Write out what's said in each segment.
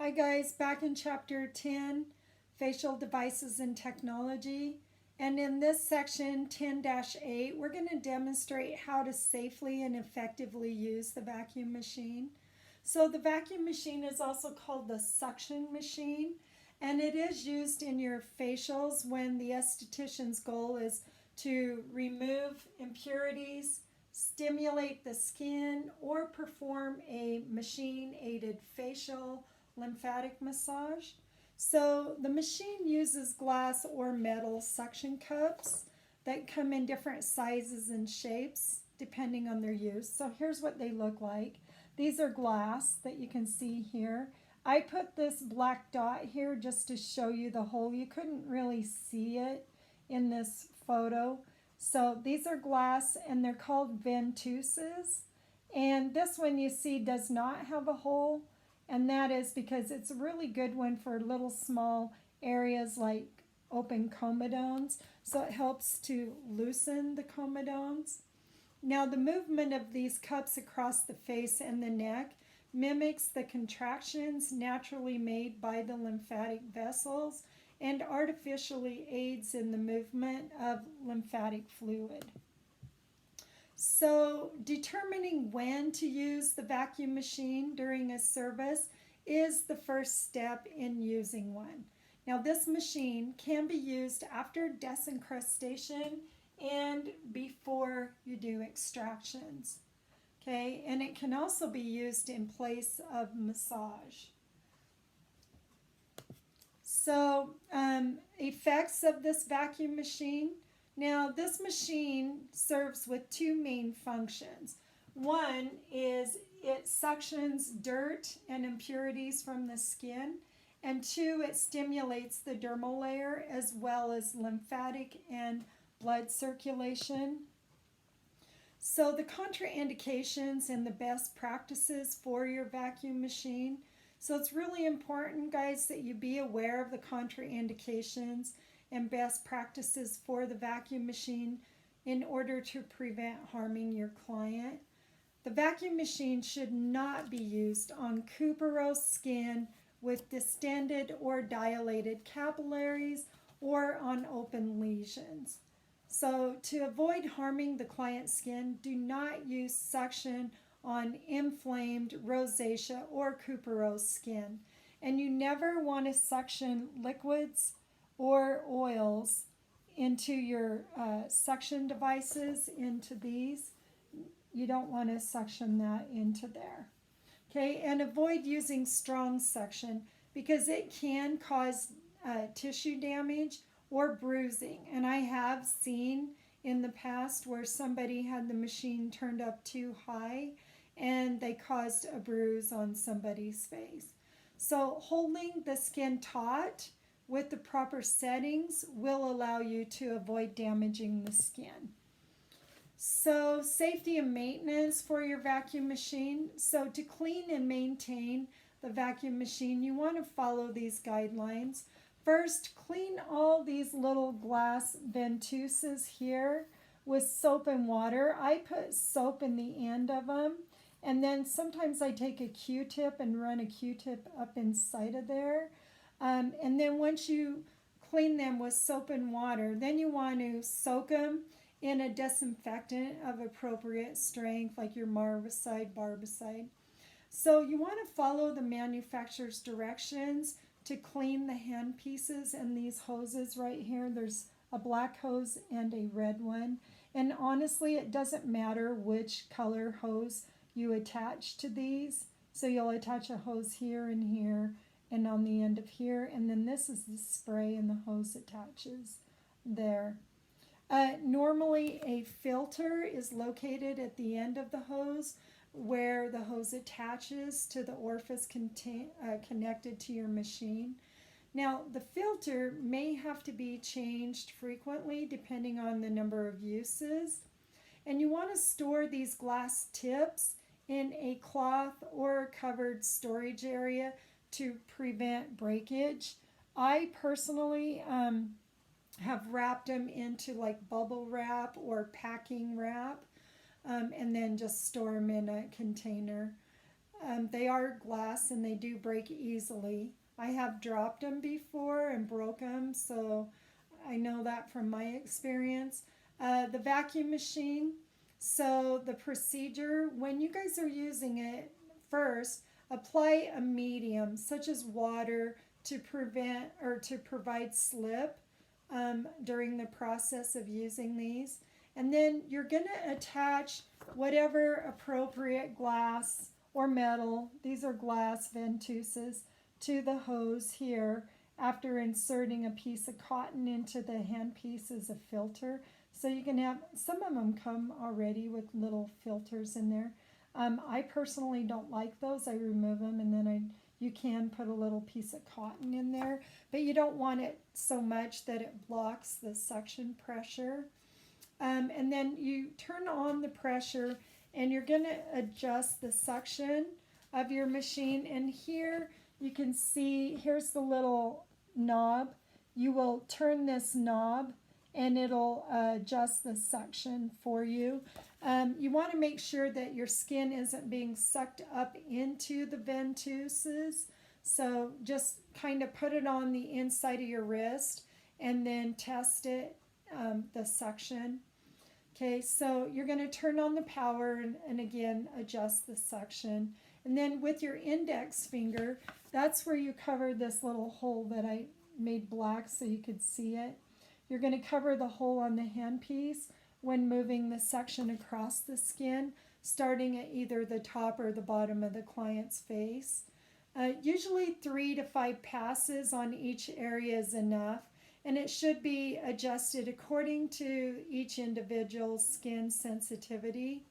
Hi guys, back in chapter 10, facial devices and technology. And in this section 10-8, we're going to demonstrate how to safely and effectively use the vacuum machine. So the vacuum machine is also called the suction machine, and it is used in your facials when the esthetician's goal is to remove impurities, stimulate the skin, or perform a machine-aided facial lymphatic massage. So the machine uses glass or metal suction cups that come in different sizes and shapes depending on their use. So here's what they look like. These are glass that you can see here. I put this black dot here just to show you the hole. You couldn't really see it in this photo. So these are glass and they're called ventouses. And this one you see does not have a hole. And that is because it's a really good one for little small areas like open comedones. So it helps to loosen the comedones. Now the movement of these cups across the face and the neck mimics the contractions naturally made by the lymphatic vessels and artificially aids in the movement of lymphatic fluid. So determining when to use the vacuum machine during a service is the first step in using one. Now this machine can be used after desincrustation and before you do extractions. Okay, and it can also be used in place of massage. So effects of this vacuum machine. Now this machine serves with two main functions. One is it suctions dirt and impurities from the skin, and two, it stimulates the dermal layer as well as lymphatic and blood circulation. So the contraindications and the best practices for your vacuum machine. So it's really important, guys, that you be aware of the contraindications and best practices for the vacuum machine in order to prevent harming your client. The vacuum machine should not be used on cuperose skin with distended or dilated capillaries or on open lesions. So to avoid harming the client's skin, do not use suction on inflamed rosacea or cuperose skin. And you never want to suction liquids or oils into your suction devices, into these. You don't want to suction that into there. Okay, and avoid using strong suction because it can cause tissue damage or bruising. And I have seen in the past where somebody had the machine turned up too high and they caused a bruise on somebody's face. So holding the skin taut with the proper settings will allow you to avoid damaging the skin. So safety and maintenance for your vacuum machine. So to clean and maintain the vacuum machine, you want to follow these guidelines. First, clean all these little glass ventouses here with soap and water. I put soap in the end of them, and then sometimes I take a Q-tip and run a Q-tip up inside of there. And then once you clean them with soap and water, then you want to soak them in a disinfectant of appropriate strength, like your Marvicide, Barbicide. So you want to follow the manufacturer's directions to clean the hand pieces and these hoses right here. There's a black hose and a red one. And honestly, it doesn't matter which color hose you attach to these. So you'll attach a hose here and here and on the end of here. And then this is the spray and the hose attaches there. Normally a filter is located at the end of the hose where the hose attaches to the orifice connected to your machine. Now the filter may have to be changed frequently depending on the number of uses, and you want to store these glass tips in a cloth or covered storage area to prevent breakage. I personally have wrapped them into like bubble wrap or packing wrap, and then just store them in a container. They are glass and they do break easily. I have dropped them before and broke them, so I know that from my experience. The vacuum machine. So the procedure, when you guys are using it, first apply a medium such as water to prevent or to provide slip during the process of using these. And then you're going to attach whatever appropriate glass or metal, these are glass ventouses, to the hose here after inserting a piece of cotton into the handpiece as a filter. So you can have, some of them come already with little filters in there. I personally don't like those. I remove them and then you can put a little piece of cotton in there, but you don't want it so much that it blocks the suction pressure. And then you turn on the pressure and you're going to adjust the suction of your machine. And here you can see, here's the little knob. You will turn this knob and it'll adjust the suction for you. You want to make sure that your skin isn't being sucked up into the ventouses. So just kind of put it on the inside of your wrist and then test it, the suction. Okay, so you're going to turn on the power and again adjust the suction. And then with your index finger, that's where you cover this little hole that I made black so you could see it. You're going to cover the hole on the handpiece when moving the suction across the skin, starting at either the top or the bottom of the client's face. Usually 3 to 5 passes on each area is enough, and it should be adjusted according to each individual's skin sensitivity.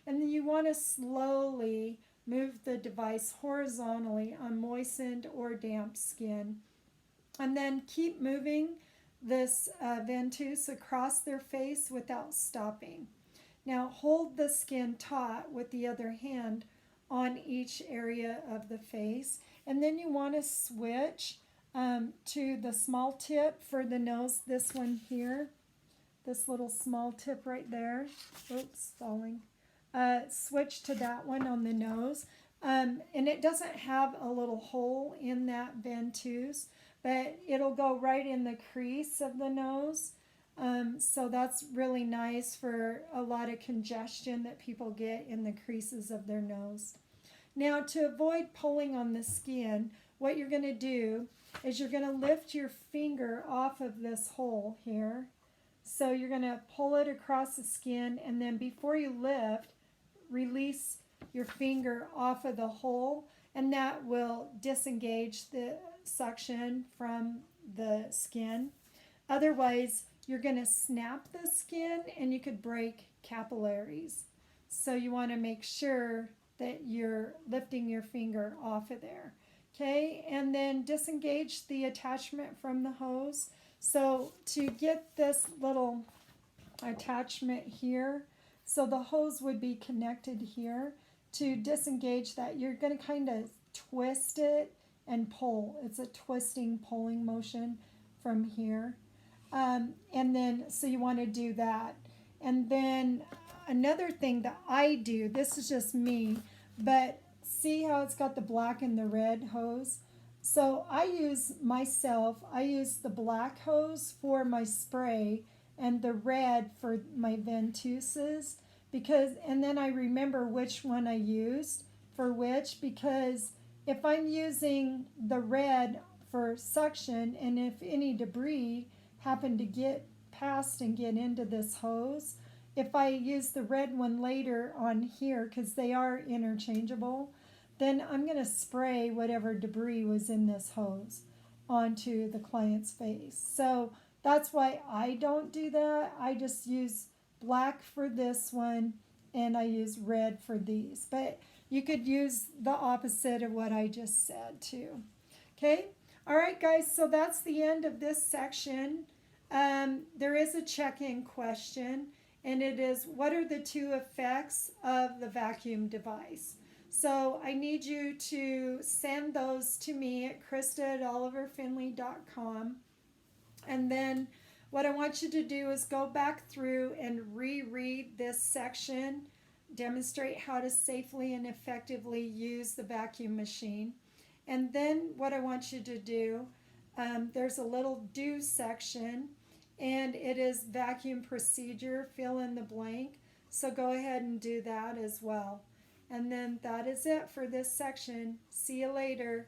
And then you want to slowly move the device horizontally on moistened or damp skin. And then keep moving this ventouse across their face without stopping. Now hold the skin taut with the other hand on each area of the face. And then you want to switch to the small tip for the nose, this one here, this little small tip right there. Oops, falling. Switch to that one on the nose. And it doesn't have a little hole in that ventouse, but it'll go right in the crease of the nose. So that's really nice for a lot of congestion that people get in the creases of their nose. Now, to avoid pulling on the skin, what you're going to do is you're going to lift your finger off of this hole here. So you're going to pull it across the skin, and then before you lift, release your finger off of the hole, and that will disengage the suction from the skin. Otherwise, you're going to snap the skin and you could break capillaries. So you want to make sure that you're lifting your finger off of there. Okay, and then disengage the attachment from the hose. So to get this little attachment here, so the hose would be connected here. To disengage that, you're going to kind of twist it and pull. It's a twisting, pulling motion from here. And then, so you want to do that. And then another thing that I do, this is just me, but see how it's got the black and the red hose? So I use the black hose for my spray and the red for my ventouses, and then I remember which one I used for which, because if I'm using the red for suction and if any debris happen to get past and get into this hose, if I use the red one later on here, because they are interchangeable, then I'm going to spray whatever debris was in this hose onto the client's face. So that's why I don't do that. I just use black for this one and I use red for these. But you could use the opposite of what I just said too. Okay? All right, guys, so that's the end of this section. There is a check-in question, and it is, what are the 2 effects of the vacuum device? So I need you to send those to me at krista@oliverfinley.com. And then what I want you to do is go back through and reread this section demonstrate how to safely and effectively use the vacuum machine. And then what I want you to do, there's a little do section, and it is vacuum procedure, fill in the blank. So go ahead and do that as well. And then that is it for this section. See you later.